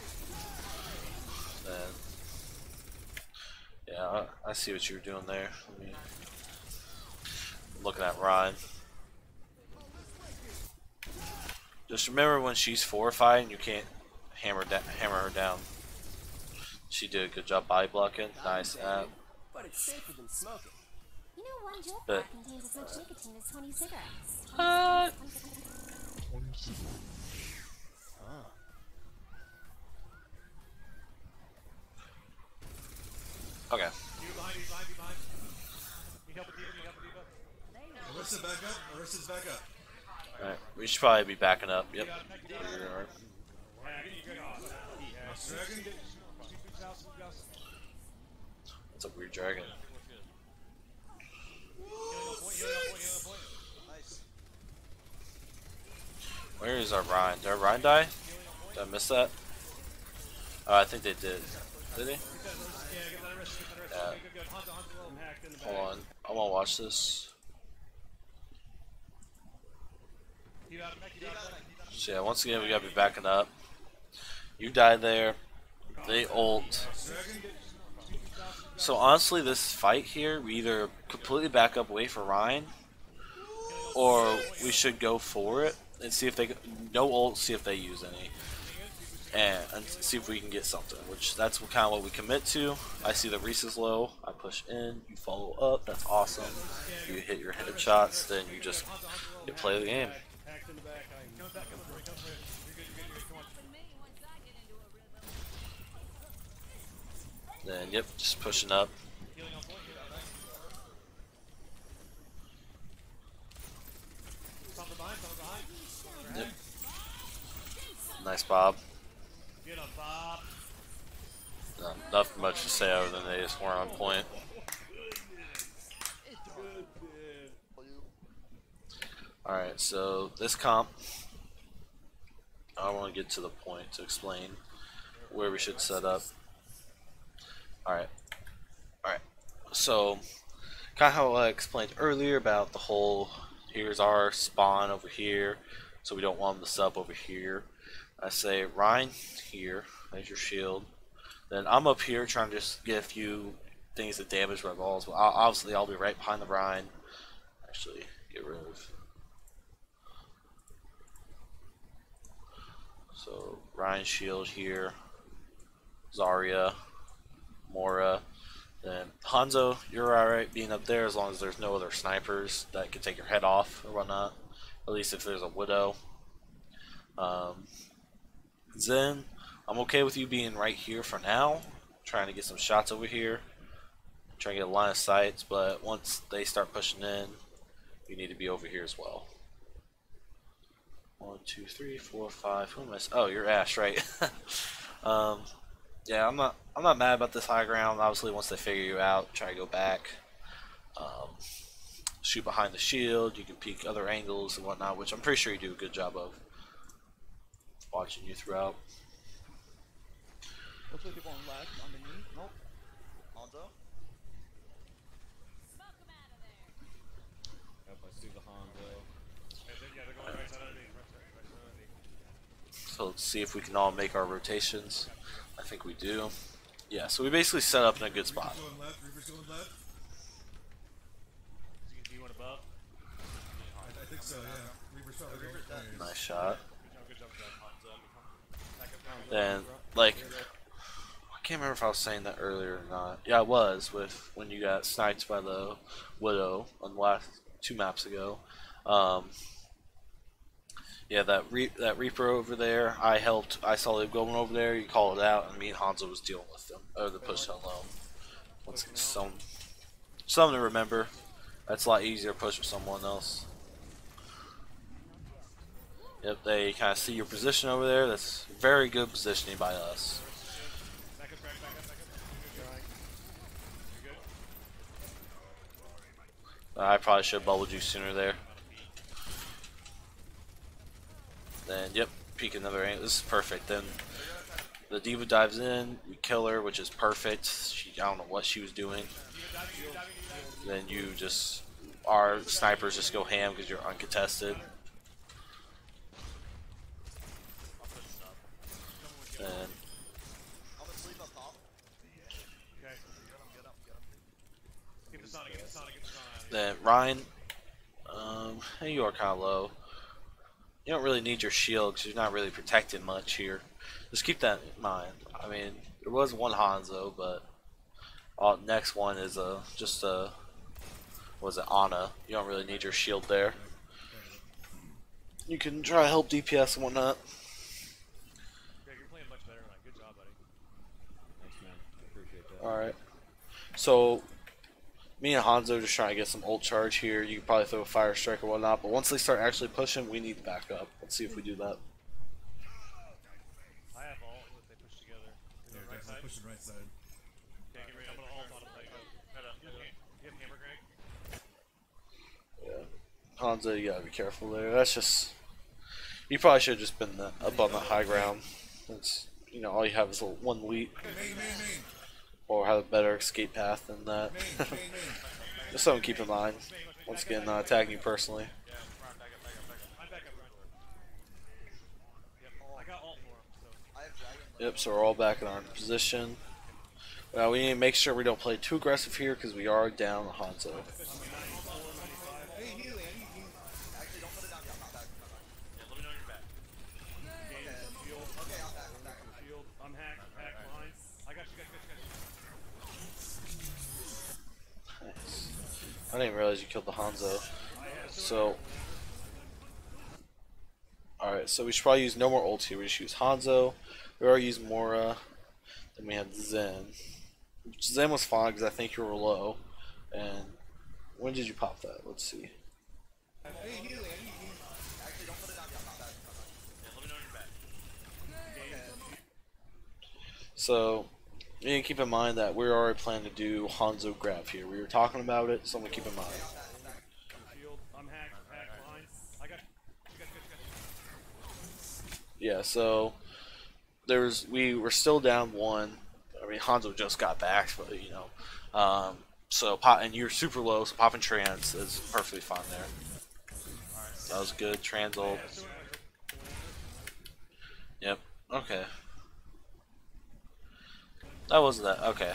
[SPEAKER 1] And, yeah, I see what you were doing there. I'm looking at Ryan. Just remember when she's fortifying, you can't hammer her down. She did a good job body blocking. Nice.
[SPEAKER 6] But it's safer than smoking.
[SPEAKER 7] You know, one joke
[SPEAKER 1] But-
[SPEAKER 7] bar contains as much nicotine as 20 cigarettes.
[SPEAKER 1] Okay.
[SPEAKER 2] You behind. Need help with D.Va.
[SPEAKER 4] Arissa's back up. Arissa's back up.
[SPEAKER 1] Alright. We should probably be backing up. Yep. We are.
[SPEAKER 4] Dragon.
[SPEAKER 1] That's a weird dragon.
[SPEAKER 5] Nice.
[SPEAKER 1] Where is our Ryan? Did our Ryan die? Did I miss that? Oh, I think they did. Did he? Yeah. Hold on. I want to watch this. So yeah, once again we gotta be backing up. You died there. They ult.
[SPEAKER 4] Dragon.
[SPEAKER 1] So honestly, this fight here, we either completely back up, wait for Ryan, or we should go for it and see if they no ult, see if they use any, and see if we can get something. Which that's kind of what we commit to. I see that Reese is low. I push in. You follow up. That's awesome. You hit your headshots, then you play the game. Then yep, just pushing up. Yep. Nice Bob. Nothing much to say other than they just weren't on point. Alright, so this comp, I want to get to the point to explain where we should set up. Alright. Alright. So, kind of how I explained earlier about the whole, here's our spawn over here, so we don't want them to sub over here. I say Rein here, as your shield. Then I'm up here trying to just get a few things to damage my balls. But obviously I'll be right behind the Rein. Actually, get rid of. So Rein shield here. Zarya, Mora. Then Hanzo, you're alright being up there as long as there's no other snipers that can take your head off or whatnot. At least if there's a Widow. Zen, I'm okay with you being right here for now. Trying to get some shots over here. Trying to get a line of sight, but once they start pushing in, you need to be over here as well. 1, 2, 3, 4, 5. Who am I? Oh, you're Ash, right? Yeah, I'm not mad about this high ground. Obviously, once they figure you out, try to go back. Shoot behind the shield. You can peek other angles and whatnot, which I'm pretty sure you do a good job of. Watching you throughout.
[SPEAKER 5] Looks like people on left, underneath. Nope. Hanzo.
[SPEAKER 6] Yep, I see the Hanzo.
[SPEAKER 2] Yeah, they're going right side underneath. Right side underneath.
[SPEAKER 1] So let's see if we can all make our rotations. I think we do. Yeah, so we basically set up in a good spot.
[SPEAKER 4] Reaper's going left. Reaper's going left.
[SPEAKER 2] Do you want above?
[SPEAKER 4] I think so. Yeah. Reaper's probably going left.
[SPEAKER 1] Nice shot.
[SPEAKER 2] Good job,
[SPEAKER 1] Then, like, I can't remember if I was saying that earlier or not. Yeah, I was with when you got sniped by the Widow on the last 2 maps ago. Yeah, that Reaper over there, I helped. I saw them going over there. You called it out, and me and Hanzo was dealing with them. Or the push alone. Once something to remember. That's a lot easier to push with someone else. Yep, they kind of see your position over there. That's very good positioning by us.
[SPEAKER 2] Back up. Good try. You're good.
[SPEAKER 1] I probably should have bubbled you sooner there. Then, yep, peek another angle. This is perfect. Then the D.Va dives in, we kill her, which is perfect. I don't know what she was doing. Then you just, our snipers just go ham because you're uncontested. Then,
[SPEAKER 5] I'm gonna sleep up top.
[SPEAKER 2] Okay.
[SPEAKER 5] Get up.
[SPEAKER 2] Get the Sonic. Get the Sonic.
[SPEAKER 1] then Rein, hey, you are kind of low. You don't really need your shield because you're not really protected much here. Just keep that in mind. I mean, there was one Hanzo, but next one is just a, was it Ana? You don't really need your shield there. You can try to help DPS and whatnot.
[SPEAKER 2] Okay, you're playing much better than I. Good job, buddy.
[SPEAKER 6] Thanks, man. I appreciate that.
[SPEAKER 1] Alright. So, me and Hanzo just trying to get some ult charge here. You can probably throw a fire strike or whatnot, but once they start actually pushing, we need to back up. Let's see if we do that.
[SPEAKER 2] I have all if they push together. Is
[SPEAKER 4] Yeah,
[SPEAKER 2] it right
[SPEAKER 4] definitely
[SPEAKER 2] side?
[SPEAKER 4] pushing right side.
[SPEAKER 2] Okay, get ready. I'm gonna ult on him. You have hammer, Greg?
[SPEAKER 1] Yeah. Hanzo, you gotta be careful there. That's just... You probably should have just been up on the high ground. That's, you know, all you have is one leap.
[SPEAKER 4] Main.
[SPEAKER 1] Or have a better escape path than that.
[SPEAKER 4] Main.
[SPEAKER 1] Just something to keep in mind. Once again, not attacking you personally.
[SPEAKER 2] Yeah, Ryan, back up. I'm back up, Ryan. Yep, I got ult for him, so.
[SPEAKER 5] I have dragon.
[SPEAKER 1] Yep, so we're all back in our position. Now we need to make sure we don't play too aggressive here because we are down the Hanzo.
[SPEAKER 5] Actually, don't put it down yet. I'm not back.
[SPEAKER 2] Yeah, let me know you're back. Shield.
[SPEAKER 5] Okay, I'm back.
[SPEAKER 2] Shield. I'm hacked behind. I got you.
[SPEAKER 1] Nice. I didn't realize you killed the Hanzo. So, alright, so we should probably use no more ults here. We just use Hanzo. We already used Mora. Then we had Zen. Zen was fine because I think you were low. And when did you pop that? Let's see.
[SPEAKER 5] Actually, don't put it down yet. I'm not back.
[SPEAKER 2] Yeah, let me know you're back.
[SPEAKER 1] So, you need to keep in mind that we're already planning to do Hanzo grab here. We were talking about it, so I'm going to keep in mind.
[SPEAKER 2] Shield. I'm hacked behind. I got you.
[SPEAKER 1] Yeah, so we were still down one. I mean, Hanzo just got back, but you know, so pop and you're super low, so popping trans is perfectly fine there. That was good. Trans ult. Yep. Okay. That wasn't that. Okay.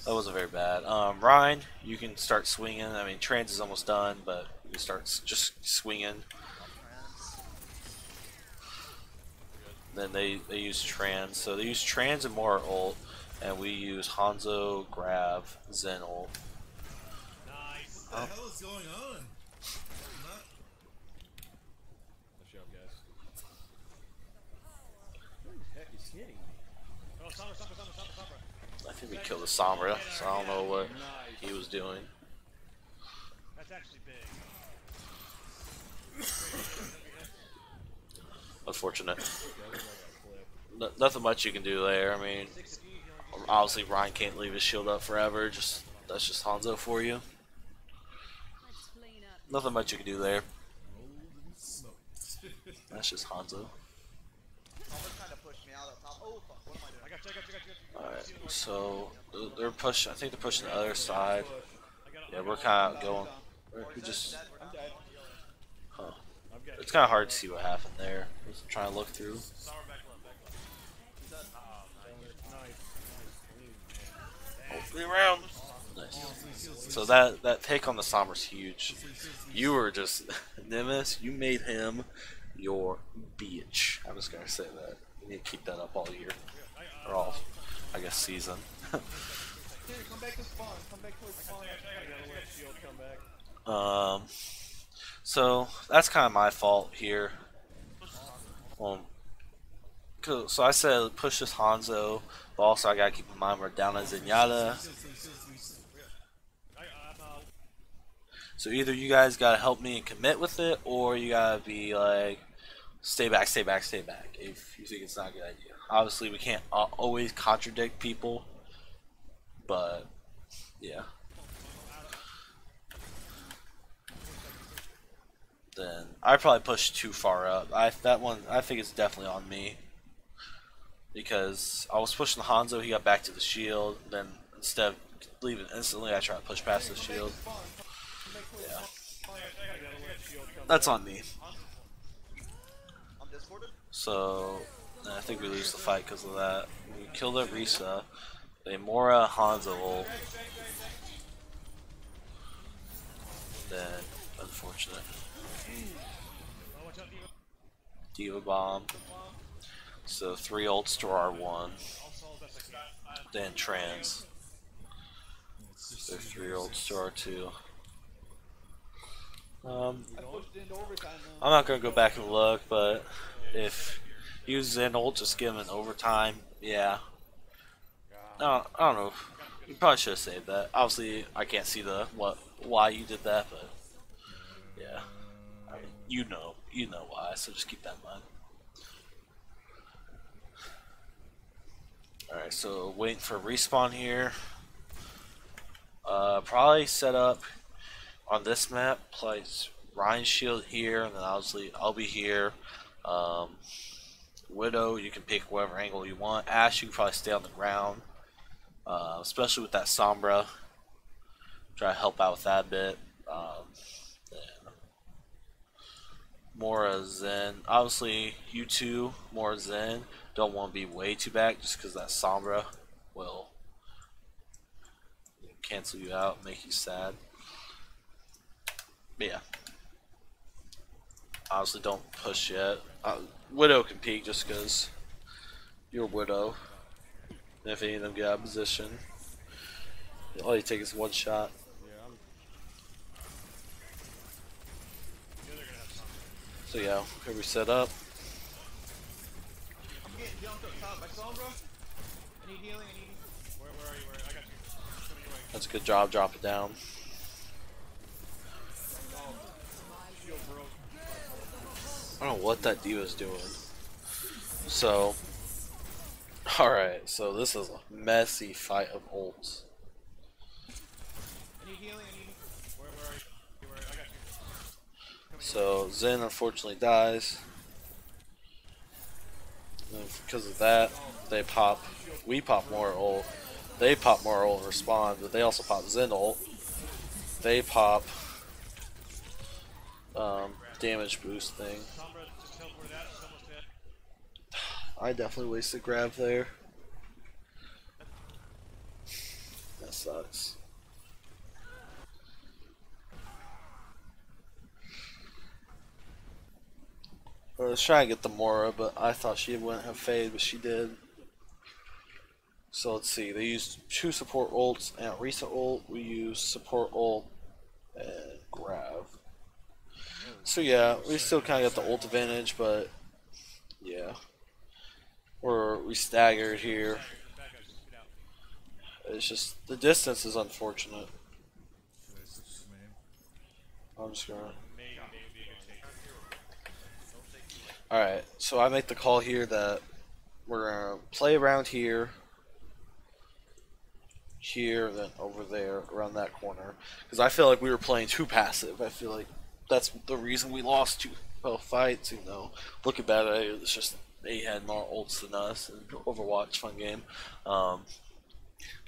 [SPEAKER 1] That wasn't very bad. Ryan, you can start swinging. I mean, trans is almost done, but you can start just swinging. Then they use trans, so they use trans and more ult, and we use Hanzo, Grav, Zen ult.
[SPEAKER 4] What the hell is going on? Not...
[SPEAKER 6] Nice job, guys. Who the heck is hitting me?
[SPEAKER 2] Oh, Sombra, Sombra, Sombra, Sombra, Sombra.
[SPEAKER 1] I think we killed the Sombra, so I don't know what he was doing.
[SPEAKER 2] That's actually big.
[SPEAKER 1] Unfortunate. Nothing much you can do there. I mean, obviously Ryan can't leave his shield up forever. That's just Hanzo for you. Nothing much you can do there. That's just Hanzo.
[SPEAKER 5] Someone's trying to push me out of top. Oh fuck, what am I doing?
[SPEAKER 2] I got you, I got you, I got you.
[SPEAKER 1] Alright, so they're pushing. I think they're pushing the other side. Yeah, we're kind of going. We just. Huh. It's kind of hard to see what happened there. Just trying to look through.
[SPEAKER 2] Sombra back left, back left.
[SPEAKER 1] Oh, 3 rounds. Nice. So that take on the Sombra's huge. You were just Nimbus. You made him your bitch. I'm just gonna say that. You need to keep that up all year, or all, I guess, season.
[SPEAKER 5] Dude, come back to spawn. Come back to spawn.
[SPEAKER 2] Shield come back.
[SPEAKER 1] So that's kind of my fault here. So I said push this Hanzo, but also I gotta keep in mind we're down at Zenyatta. So either you guys gotta help me and commit with it, or you gotta be like, stay back, stay back, stay back. If you think it's not a good idea. Obviously, we can't always contradict people, but yeah. Then I probably pushed too far up. That one I think it's definitely on me, because I was pushing the Hanzo, he got back to the shield. Then instead of leaving instantly, I tried to push past the shield. Yeah, that's on me.
[SPEAKER 5] I'm discorded.
[SPEAKER 1] So I think we lose the fight because of that. We killed the Risa. They Mora Hanzo ult. Then unfortunate. D.Va bomb. So 3 ults to our 1. Then trans. So 3 ults to our 2. I'm not gonna go back and look, but if you Zen ult, just give him an overtime. Yeah. No, I don't know. You probably should have saved that. Obviously, I can't see why you did that, but yeah, I mean, you know why. So just keep that in mind. All right, so waiting for respawn here. Probably set up on this map. Place Ryan's shield here, and then obviously I'll be here. Widow, you can pick whatever angle you want. Ashe, you can probably stay on the ground, especially with that Sombra. Try to help out with that a bit. Then Mora Zen. Obviously, you two, Mora Zen, don't want to be way too back just because that Sombra will cancel you out, make you sad. But yeah. Obviously, don't push yet. Widow can peek just because you're Widow. And if any of them get out of position, all you take is 1 shot. So yeah, here we set up.
[SPEAKER 5] I'm getting jumped up top by Sombra. I need healing. I need.
[SPEAKER 2] Where are you? Where? I got you. Coming your way.
[SPEAKER 1] That's a good job. Drop it down.
[SPEAKER 2] Shield broke.
[SPEAKER 1] I don't know what that D.Va's doing. So, alright, so this is a messy fight of ults.
[SPEAKER 5] I need healing. I need.
[SPEAKER 2] Where are you? Where? I got you.
[SPEAKER 1] So, Zen unfortunately dies. And because of that, they pop. We pop more ult. They pop more ult and respond, but they also pop Zen ult. They pop damage boost thing.
[SPEAKER 2] Sombra just teleported out. She's almost dead.
[SPEAKER 1] I definitely wasted grab there. That sucks. I was trying to get the Mora, but I thought she wouldn't have fade, but she did. So let's see. They used 2 support ults and a recent ult. We used support ult and grab. So yeah, we still kind of got the ult advantage, but yeah, we staggered here.
[SPEAKER 2] Back up, just get out.
[SPEAKER 1] It's just the distance is unfortunate.
[SPEAKER 4] Should I switch to my name?
[SPEAKER 1] I'm just gonna.
[SPEAKER 2] Maybe be a good take.
[SPEAKER 1] Alright, so I make the call here that we're gonna play around here, then over there, around that corner. Because I feel like we were playing too passive. I feel like that's the reason we lost 2 both fights, you know. Looking back at it, it's just they had more ults than us, and Overwatch, fun game. But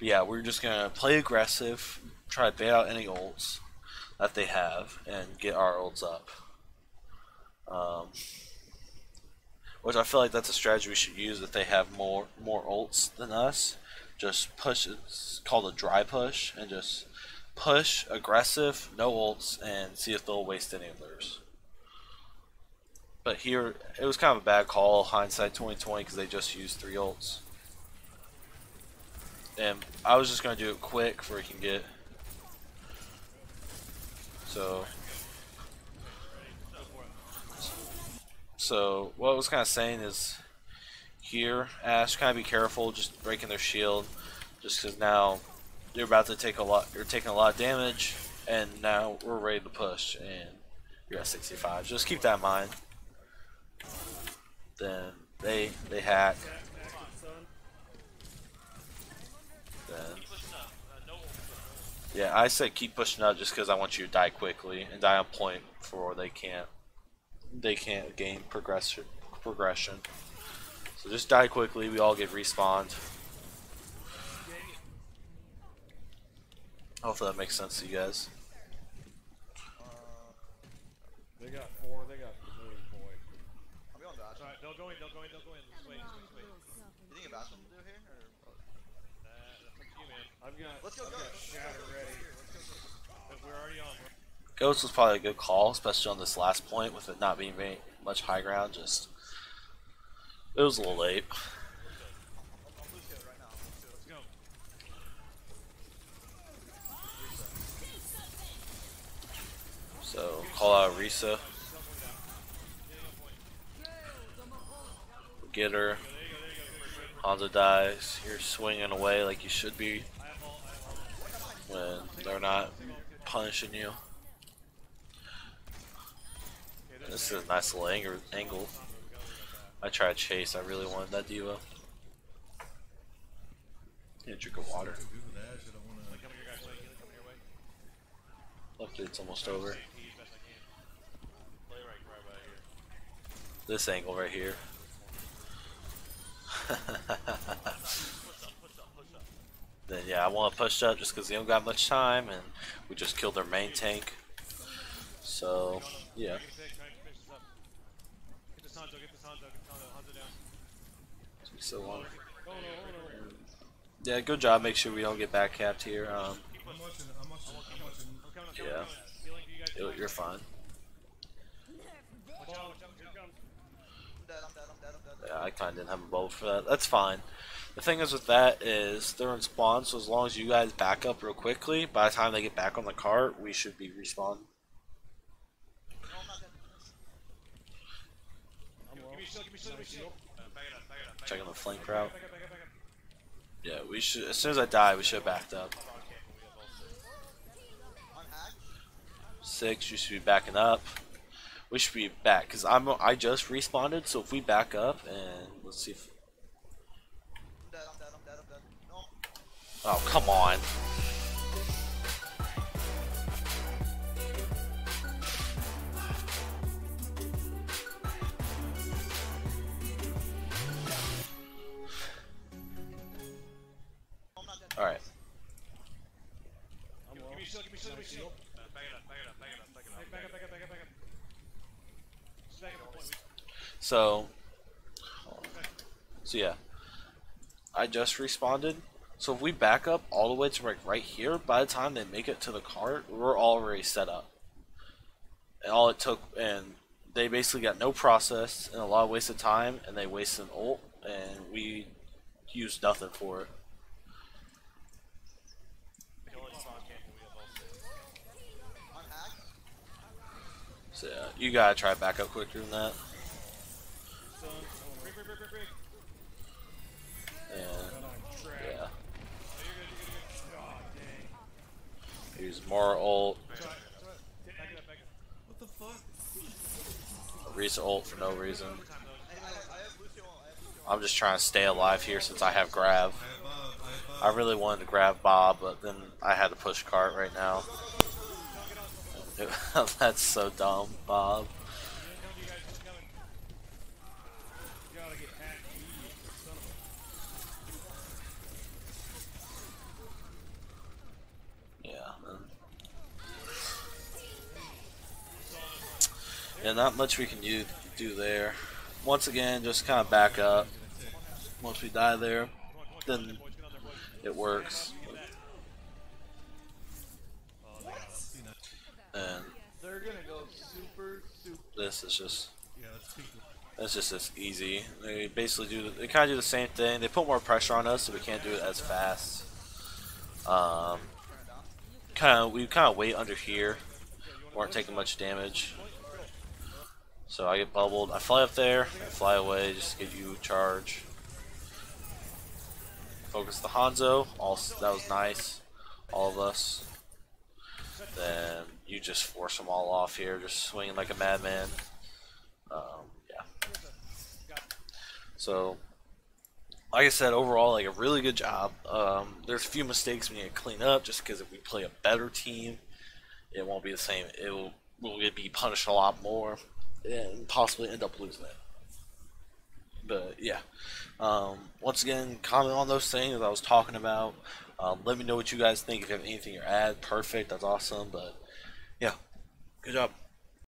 [SPEAKER 1] yeah, we're just gonna play aggressive, try to bait out any ults that they have, and get our ults up. Which I feel like that's a strategy we should use if they have more ults than us. Just push, it's called a dry push, and just push, aggressive, no ults, and see if they'll waste any of theirs. But here, it was kind of a bad call, hindsight 2020, because they just used 3 ults. And I was just going to do it quick before he can get. So what I was kind of saying is, here, Ash, kind of be careful, just breaking their shield, just because now you're about to take you're taking a lot of damage, and now we're ready to push, and you're at 65. Just keep that in mind. Then they hack. Then yeah, I said keep pushing up just because I want you to die quickly and die on point before they can't gain progression. So just die quickly. We all get respawned. Hopefully that makes sense to you guys.
[SPEAKER 6] They got 4. They got the blue boy.
[SPEAKER 5] I'll be on Bash.
[SPEAKER 2] Alright, they'll go in. Just wait.
[SPEAKER 5] You think a Bash will do here? Or...
[SPEAKER 2] That's up to you, man.
[SPEAKER 6] I've got.
[SPEAKER 5] Let's go,
[SPEAKER 6] I've
[SPEAKER 5] go.
[SPEAKER 6] got Shatter ready.
[SPEAKER 2] But we're already on.
[SPEAKER 1] Ghost was probably a good call, especially on this last point with it not being very much high ground. Just it was a little late.
[SPEAKER 5] I'll lose it right now.
[SPEAKER 2] Let's go.
[SPEAKER 1] So call out Risa. Get her. Hanzo dies. You're swinging away like you should be when they're not punishing you. This is a nice little angle. I tried chase. I really wanted that diva. Yeah, drink of water.
[SPEAKER 4] Too good with Ash, I don't wanna.
[SPEAKER 2] Coming your guys' way. Coming your way.
[SPEAKER 1] Luckily, it's almost over.
[SPEAKER 2] Safety as best I can. Play right here.
[SPEAKER 1] This angle right here. Then yeah, I want to push up just because they don't got much time, and we just killed their main tank. So yeah.
[SPEAKER 2] Get this Hanzo. Hanzo down.
[SPEAKER 1] So
[SPEAKER 6] Oh no, oh no.
[SPEAKER 1] yeah, good job. Make sure we don't get back capped here.
[SPEAKER 4] I'm watching.
[SPEAKER 2] I'm coming.
[SPEAKER 1] Yeah.
[SPEAKER 2] Healing for you guys.
[SPEAKER 1] You're fine.
[SPEAKER 2] Watch out. Here it comes.
[SPEAKER 5] I'm dead.
[SPEAKER 1] Yeah, I kind of didn't have a bow for that. That's fine. The thing is with that is they're in spawn, so as long as you guys back up real quickly, by the time they get back on the cart, we should be respawned.
[SPEAKER 2] Give me shield. Back it up.
[SPEAKER 1] Checking the flank route.
[SPEAKER 2] Back up.
[SPEAKER 1] Yeah, we should. As soon as I die, we should have backed up.
[SPEAKER 5] I'm hacked.
[SPEAKER 1] 6, you should be backing up. We should be back because I just respawned, so if we back up and let's see if.
[SPEAKER 5] I'm dead. No.
[SPEAKER 1] Oh, come on.
[SPEAKER 6] shield.
[SPEAKER 2] Back it up. Just back up the point.
[SPEAKER 1] So yeah, I just respawned. So if we back up all the way to like right here, by the time they make it to the cart, we're already set up. And all it took, and they basically got no process and a lot of wasted time, and they wasted an ult, and we used nothing for it.
[SPEAKER 5] I'm hacked.
[SPEAKER 1] So yeah, you gotta try to back up quicker than that.
[SPEAKER 2] Break.
[SPEAKER 1] And
[SPEAKER 6] And I'm trapped.
[SPEAKER 1] yeah,
[SPEAKER 6] God dang.
[SPEAKER 1] use more ult,
[SPEAKER 2] Back it up.
[SPEAKER 4] What the fuck?
[SPEAKER 1] reset ult for no reason.
[SPEAKER 5] Hey, I have Lucio on.
[SPEAKER 1] I'm just trying to stay alive here since I have grab.
[SPEAKER 4] I have Bob.
[SPEAKER 1] I really wanted to grab Bob, but then I had to push cart right now. That's so dumb, Bob.
[SPEAKER 2] You guys coming.
[SPEAKER 6] You gotta get hacked. You son of
[SPEAKER 1] Yeah. Yeah, not much we can do there. Once again, just kind of back up. Once we die there, then it works. And
[SPEAKER 5] They're gonna go super.
[SPEAKER 1] this is just
[SPEAKER 4] Yeah, let's peek.
[SPEAKER 1] it's just as easy. They basically they kind of do the same thing. They put more pressure on us, so we can't do it as fast. We kind of wait under here. Weren't taking much damage. So I get bubbled. I fly up there, I fly away, just to get you charge. Focus the Hanzo. That was nice. All of us. Then you just force them all off here, just swinging like a madman. Yeah. So, like I said, overall, like a really good job. There's a few mistakes we need to clean up, just because if we play a better team, it won't be the same. We'll be punished a lot more, and possibly end up losing it. But yeah, once again, comment on those things I was talking about. Let me know what you guys think. If you have anything to add, perfect, that's awesome. But yeah, good job.